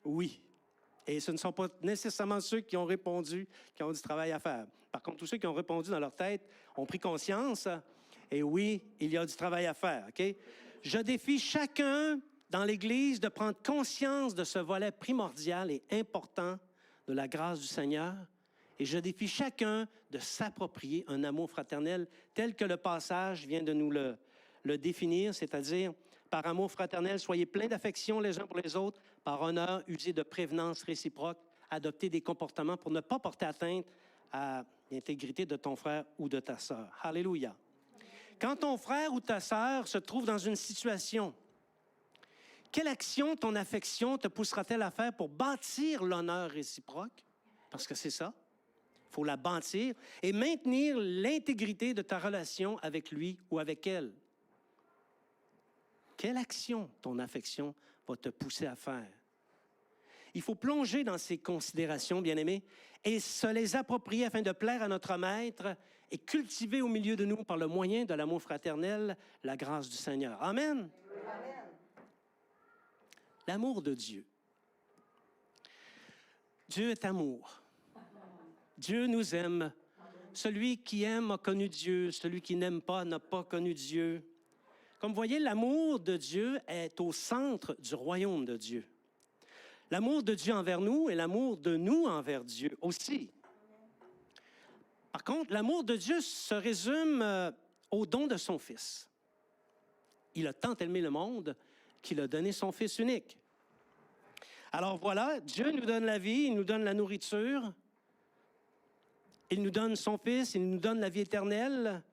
Oui. Et ce ne sont pas nécessairement ceux qui ont répondu qui ont du travail à faire. Par contre, tous ceux qui ont répondu dans leur tête ont pris conscience. Et oui, il y a du travail à faire. OK? Je défie chacun dans l'Église de prendre conscience de ce volet primordial et important de la grâce du Seigneur. Et je défie chacun de s'approprier un amour fraternel tel que le passage vient de nous le définir, c'est-à-dire par amour fraternel, soyez pleins d'affection les uns pour les autres, par honneur, usez de prévenance réciproque, adoptez des comportements pour ne pas porter atteinte à l'intégrité de ton frère ou de ta sœur. Alléluia. Quand ton frère ou ta sœur se trouve dans une situation, quelle action ton affection te poussera-t-elle à faire pour bâtir l'honneur réciproque? Parce que c'est ça. Il faut la bâtir et maintenir l'intégrité de ta relation avec lui ou avec elle. Quelle action ton affection va te pousser à faire? Il faut plonger dans ces considérations, bien-aimés, et se les approprier afin de plaire à notre Maître et cultiver au milieu de nous, par le moyen de l'amour fraternel, la grâce du Seigneur. Amen. Amen. L'amour de Dieu. Dieu est amour. Dieu nous aime. Celui qui aime a connu Dieu. Celui qui n'aime pas n'a pas connu Dieu. Comme vous voyez, l'amour de Dieu est au centre du royaume de Dieu. L'amour de Dieu envers nous et l'amour de nous envers Dieu aussi. Par contre, l'amour de Dieu se résume au don de son Fils. Il a tant aimé le monde qu'il a donné son Fils unique. Alors voilà, Dieu nous donne la vie, il nous donne la nourriture, il nous donne son Fils, il nous donne la vie éternelle.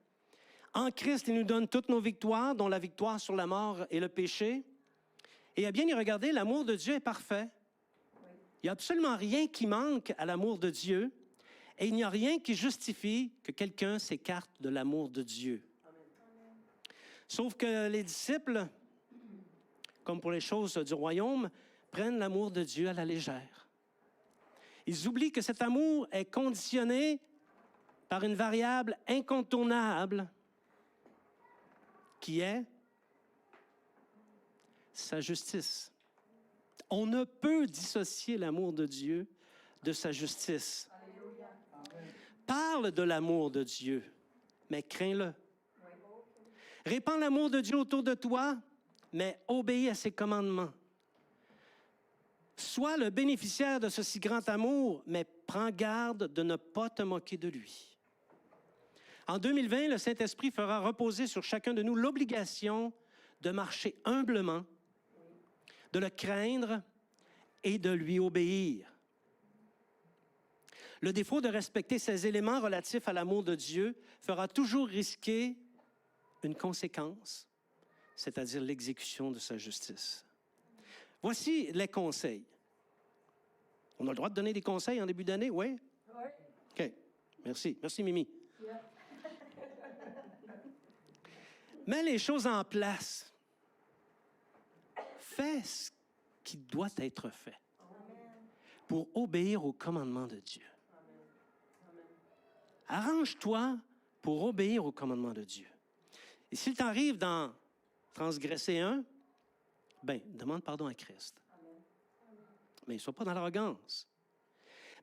En Christ, il nous donne toutes nos victoires, dont la victoire sur la mort et le péché. Et à bien y regarder, l'amour de Dieu est parfait. Il n'y a absolument rien qui manque à l'amour de Dieu. Et il n'y a rien qui justifie que quelqu'un s'écarte de l'amour de Dieu. Sauf que les disciples, comme pour les choses du royaume, prennent l'amour de Dieu à la légère. Ils oublient que cet amour est conditionné par une variable incontournable qui est sa justice. On ne peut dissocier l'amour de Dieu de sa justice. Parle de l'amour de Dieu, mais crains-le. Répands l'amour de Dieu autour de toi, mais obéis à ses commandements. Sois le bénéficiaire de ce si grand amour, mais prends garde de ne pas te moquer de lui. En 2020, le Saint-Esprit fera reposer sur chacun de nous l'obligation de marcher humblement, de le craindre et de lui obéir. Le défaut de respecter ces éléments relatifs à l'amour de Dieu fera toujours risquer une conséquence, c'est-à-dire l'exécution de sa justice. Voici les conseils. On a le droit de donner des conseils en début d'année, oui? Oui. OK. Merci. Merci, Mimi. Yeah. Mets les choses en place. Fais ce qui doit être fait pour obéir au commandement de Dieu. Arrange-toi pour obéir au commandement de Dieu. Et s'il t'arrive d'en transgresser un, bien, demande pardon à Christ. Mais ne sois pas dans l'arrogance.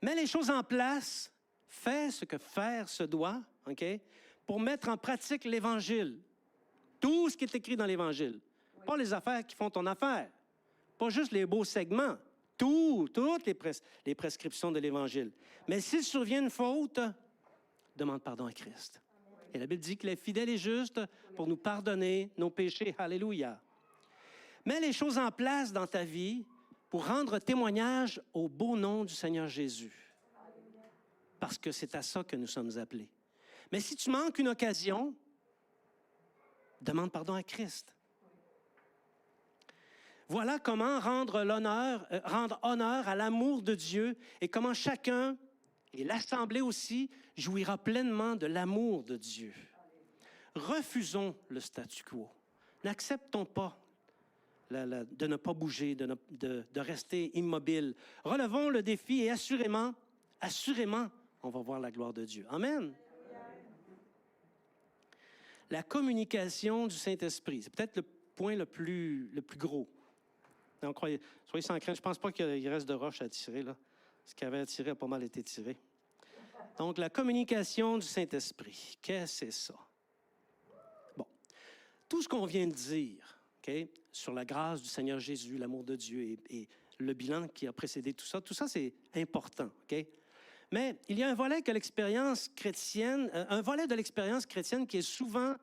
Mets les choses en place, fais ce que faire se doit, OK, pour mettre en pratique l'Évangile. Tout ce qui est écrit dans l'Évangile. Oui. Pas les affaires qui font ton affaire. Pas juste les beaux segments. Toutes les prescriptions de l'Évangile. Mais s'il survient une faute, demande pardon à Christ. Et la Bible dit qu'il est fidèle et juste pour nous pardonner nos péchés. Alléluia. Mets les choses en place dans ta vie pour rendre témoignage au beau nom du Seigneur Jésus. Parce que c'est à ça que nous sommes appelés. Mais si tu manques une occasion, demande pardon à Christ. Voilà comment rendre honneur à l'amour de Dieu et comment chacun, et l'Assemblée aussi, jouira pleinement de l'amour de Dieu. Refusons le statu quo. N'acceptons pas de ne pas bouger, de rester immobile. Relevons le défi et assurément, on va voir la gloire de Dieu. Amen. La communication du Saint-Esprit, c'est peut-être le point le plus gros. Donc, soyez sans crainte, je ne pense pas qu'il reste de roches à tirer, là. Ce qu'il y avait à tirer a pas mal été tiré. Donc, la communication du Saint-Esprit, qu'est-ce que c'est ça? Bon, tout ce qu'on vient de dire, OK, sur la grâce du Seigneur Jésus, l'amour de Dieu et le bilan qui a précédé tout ça, c'est important, OK? Mais il y a un volet de l'expérience chrétienne qui est souvent,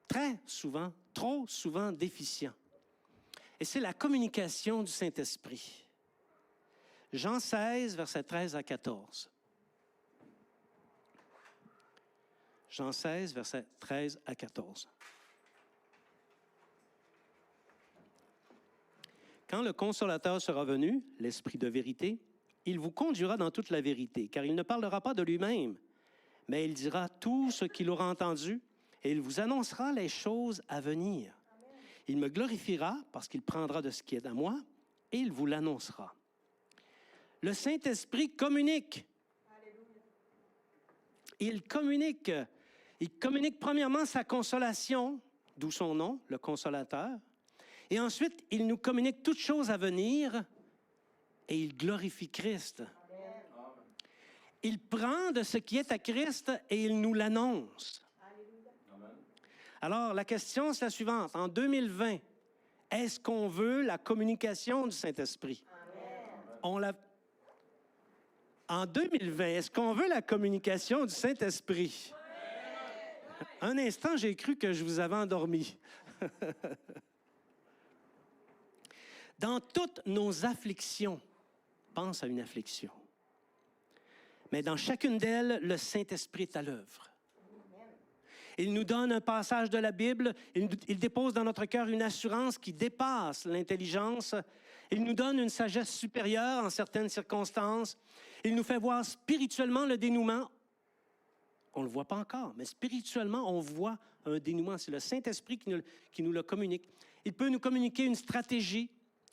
très souvent, trop souvent déficient. Et c'est la communication du Saint-Esprit. Jean 16, versets 13 à 14. Jean 16, versets 13 à 14. Quand le Consolateur sera venu, l'Esprit de vérité, il vous conduira dans toute la vérité, car il ne parlera pas de lui-même, mais il dira tout ce qu'il aura entendu et il vous annoncera les choses à venir. Il me glorifiera parce qu'il prendra de ce qui est à moi et il vous l'annoncera. Le Saint-Esprit communique. Il communique premièrement sa consolation, d'où son nom, le Consolateur. Et ensuite, il nous communique toutes choses à venir et il glorifie Christ. Il prend de ce qui est à Christ et il nous l'annonce. Alors, la question, c'est la suivante. En 2020, est-ce qu'on veut la communication du Saint-Esprit? En 2020, est-ce qu'on veut la communication du Saint-Esprit? Un instant, j'ai cru que je vous avais endormi. Dans toutes nos afflictions, pense à une affliction, mais dans chacune d'elles, le Saint-Esprit est à l'œuvre. Il nous donne un passage de la Bible, il dépose dans notre cœur une assurance qui dépasse l'intelligence. Il nous donne une sagesse supérieure en certaines circonstances. Il nous fait voir spirituellement le dénouement. On ne le voit pas encore, mais spirituellement, on voit un dénouement. C'est le Saint-Esprit qui nous le communique. Il peut nous communiquer une stratégie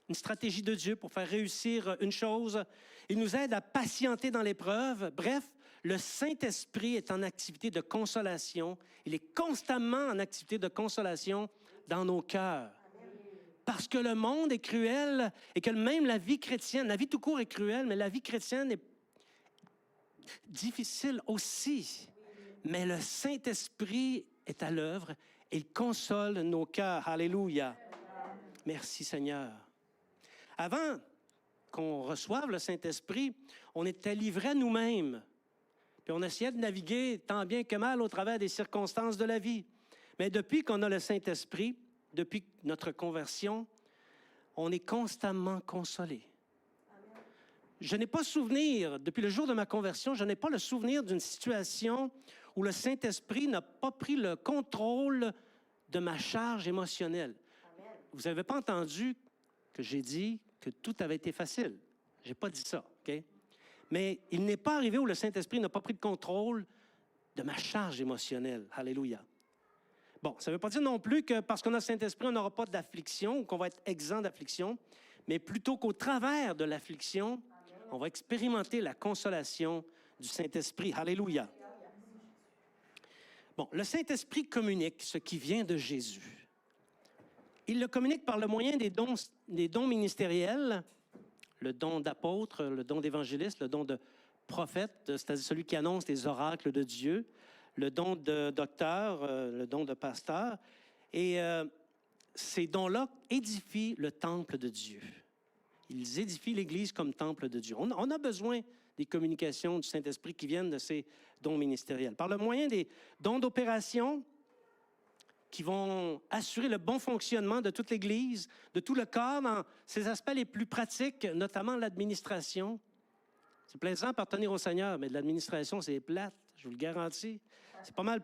de Dieu pour faire réussir une chose. Il nous aide à patienter dans l'épreuve. Bref, le Saint-Esprit est en activité de consolation. Il est constamment en activité de consolation dans nos cœurs. Parce que le monde est cruel et que même la vie chrétienne, la vie tout court est cruelle, mais la vie chrétienne est difficile aussi. Mais le Saint-Esprit est à l'œuvre et il console nos cœurs. Alléluia. Merci Seigneur. Avant qu'on reçoive le Saint-Esprit, on était livrés à nous-mêmes. Puis on essayait de naviguer tant bien que mal au travers des circonstances de la vie. Mais depuis qu'on a le Saint-Esprit, depuis notre conversion, on est constamment consolé. Je n'ai pas souvenir, depuis le jour de ma conversion, je n'ai pas le souvenir d'une situation où le Saint-Esprit n'a pas pris le contrôle de ma charge émotionnelle. Vous n'avez pas entendu que j'ai dit que tout avait été facile. Je n'ai pas dit ça, OK? Mais il n'est pas arrivé où le Saint-Esprit n'a pas pris le contrôle de ma charge émotionnelle. Alléluia. Bon, ça ne veut pas dire non plus que parce qu'on a le Saint-Esprit, on n'aura pas d'affliction ou qu'on va être exempt d'affliction, mais plutôt qu'au travers de l'affliction, on va expérimenter la consolation du Saint-Esprit. Alléluia. Bon, le Saint-Esprit communique ce qui vient de Jésus. Il le communique par le moyen des dons ministériels, le don d'apôtre, le don d'évangéliste, le don de prophète, c'est-à-dire celui qui annonce les oracles de Dieu, le don de docteur, le don de pasteur. Et ces dons-là édifient le temple de Dieu. Ils édifient l'Église comme temple de Dieu. On a besoin des communications du Saint-Esprit qui viennent de ces dons ministériels. Par le moyen des dons d'opération qui vont assurer le bon fonctionnement de toute l'Église, de tout le corps dans ses aspects les plus pratiques, notamment l'administration. C'est plaisant d'appartenir au Seigneur, mais de l'administration, c'est plate, je vous le garantis. C'est pas mal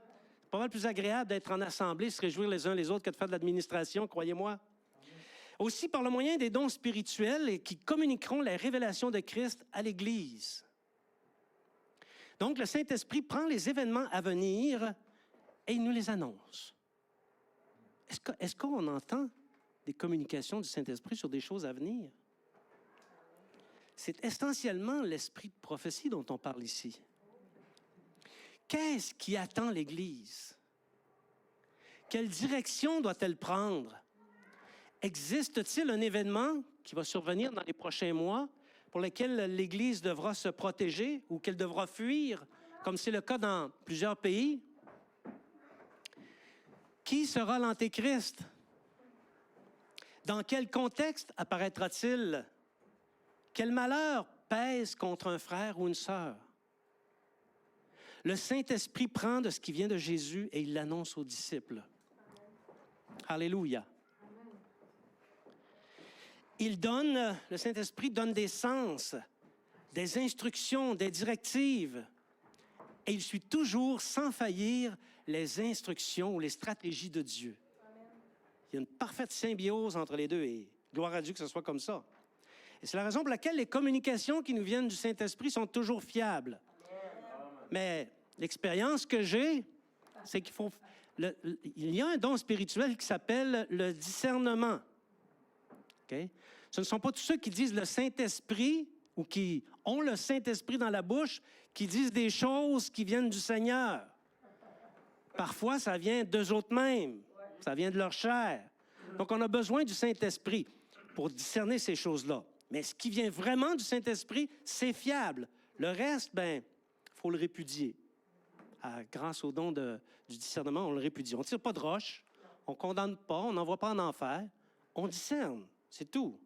plus agréable d'être en assemblée, se réjouir les uns les autres que de faire de l'administration, croyez-moi. Aussi par le moyen des dons spirituels et qui communiqueront la révélation de Christ à l'Église. Donc, le Saint-Esprit prend les événements à venir et il nous les annonce. Est-ce qu'on entend des communications du Saint-Esprit sur des choses à venir? C'est essentiellement l'esprit de prophétie dont on parle ici. Qu'est-ce qui attend l'Église? Quelle direction doit-elle prendre? Existe-t-il un événement qui va survenir dans les prochains mois pour lequel l'Église devra se protéger ou qu'elle devra fuir, comme c'est le cas dans plusieurs pays? Qui sera l'Antéchrist? Dans quel contexte apparaîtra-t-il? Quel malheur pèse contre un frère ou une sœur? Le Saint-Esprit prend de ce qui vient de Jésus et il l'annonce aux disciples. Alléluia. Le Saint-Esprit donne des sens, des instructions, des directives. Et il suit toujours, sans faillir, les instructions ou les stratégies de Dieu. Il y a une parfaite symbiose entre les deux et gloire à Dieu que ce soit comme ça. Et c'est la raison pour laquelle les communications qui nous viennent du Saint-Esprit sont toujours fiables. Mais l'expérience que j'ai, c'est il y a un don spirituel qui s'appelle le discernement. Okay? Ce ne sont pas tous ceux qui disent le Saint-Esprit ou qui ont le Saint-Esprit dans la bouche qui disent des choses qui viennent du Seigneur. Parfois, ça vient d'eux autres mêmes. Ça vient de leur chair. Donc, on a besoin du Saint-Esprit pour discerner ces choses-là. Mais ce qui vient vraiment du Saint-Esprit, c'est fiable. Le reste, il faut le répudier. Grâce au don du discernement, on le répudie. On ne tire pas de roche, on ne condamne pas, on n'envoie pas en enfer. On discerne, c'est tout.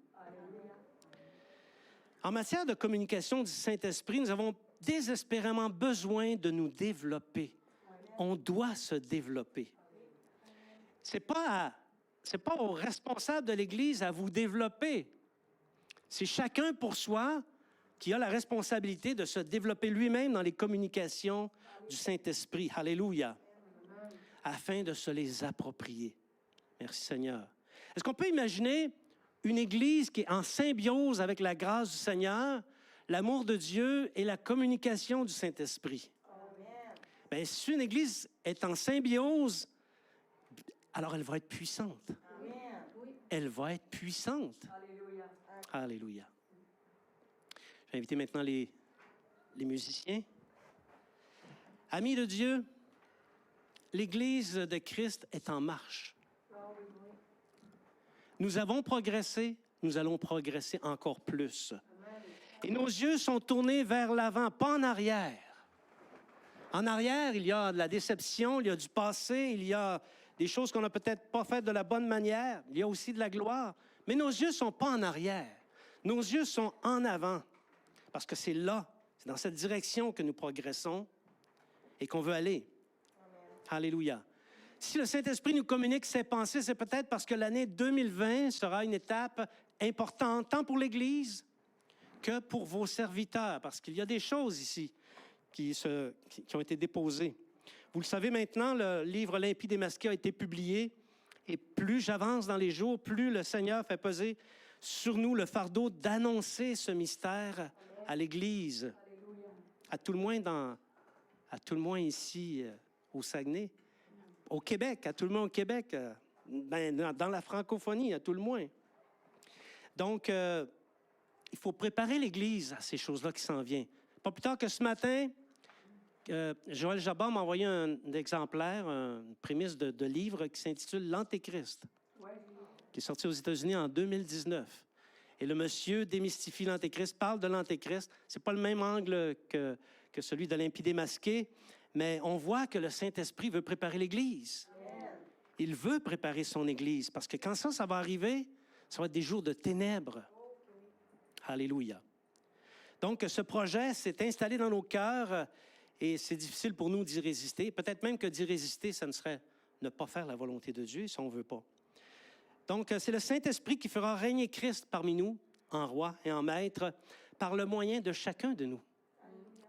En matière de communication du Saint-Esprit, nous avons désespérément besoin de nous développer. On doit se développer. C'est pas aux responsables de l'Église à vous développer. C'est chacun pour soi qui a la responsabilité de se développer lui-même dans les communications du Saint-Esprit. Alléluia. Afin de se les approprier. Merci Seigneur. Est-ce qu'on peut imaginer une Église qui est en symbiose avec la grâce du Seigneur, l'amour de Dieu et la communication du Saint-Esprit? Bien, si une Église est en symbiose, alors elle va être puissante. Elle va être puissante. Alléluia. Alléluia. Je vais inviter maintenant les musiciens. Amis de Dieu, l'Église de Christ est en marche. Nous avons progressé, nous allons progresser encore plus. Et nos yeux sont tournés vers l'avant, pas en arrière. En arrière, il y a de la déception, il y a du passé, il y a des choses qu'on n'a peut-être pas faites de la bonne manière. Il y a aussi de la gloire. Mais nos yeux ne sont pas en arrière. Nos yeux sont en avant. Parce que c'est là, c'est dans cette direction que nous progressons et qu'on veut aller. Alléluia. Si le Saint-Esprit nous communique ses pensées, c'est peut-être parce que l'année 2020 sera une étape importante, tant pour l'Église que pour vos serviteurs, parce qu'il y a des choses ici qui ont été déposées. Vous le savez maintenant, le livre Limpie démasqué a été publié, et plus j'avance dans les jours, plus le Seigneur fait peser sur nous le fardeau d'annoncer ce mystère à l'Église, à tout le moins ici au Saguenay. Au Québec, à tout le monde au Québec, dans la francophonie, à tout le moins. Donc, il faut préparer l'Église à ces choses-là qui s'en viennent. Pas plus tard que ce matin, Joël Jabbar m'a envoyé un exemplaire, une prémisse de livre qui s'intitule « L'Antéchrist », qui est sorti aux États-Unis en 2019. Et le monsieur démystifie l'Antéchrist, parle de l'Antéchrist. Ce n'est pas le même angle que celui de l'impie démasqué, mais on voit que le Saint-Esprit veut préparer l'Église. Il veut préparer son Église, parce que quand ça va arriver, ça va être des jours de ténèbres. Alléluia. Donc, ce projet s'est installé dans nos cœurs et c'est difficile pour nous d'y résister. Peut-être même que d'y résister, ça ne serait ne pas faire la volonté de Dieu si on ne veut pas. Donc, c'est le Saint-Esprit qui fera régner Christ parmi nous, en roi et en maître, par le moyen de chacun de nous.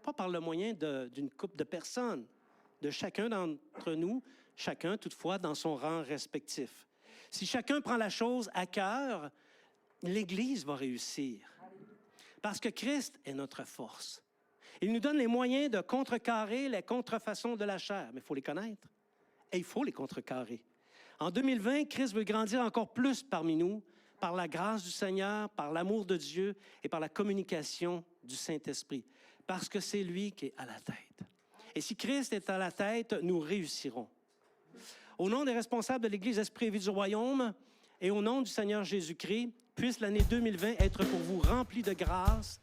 Pas par le moyen d'une couple de personnes, de chacun d'entre nous, chacun toutefois dans son rang respectif. Si chacun prend la chose à cœur, l'Église va réussir. Parce que Christ est notre force. Il nous donne les moyens de contrecarrer les contrefaçons de la chair, mais il faut les connaître et il faut les contrecarrer. En 2020, Christ veut grandir encore plus parmi nous, par la grâce du Seigneur, par l'amour de Dieu et par la communication du Saint-Esprit, parce que c'est lui qui est à la tête. Et si Christ est à la tête, nous réussirons. Au nom des responsables de l'Église Esprit et Vie du Royaume et au nom du Seigneur Jésus-Christ, puisse l'année 2020 être pour vous remplie de grâce,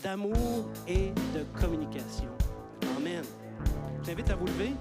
d'amour et de communication. Amen. Je t'invite à vous lever.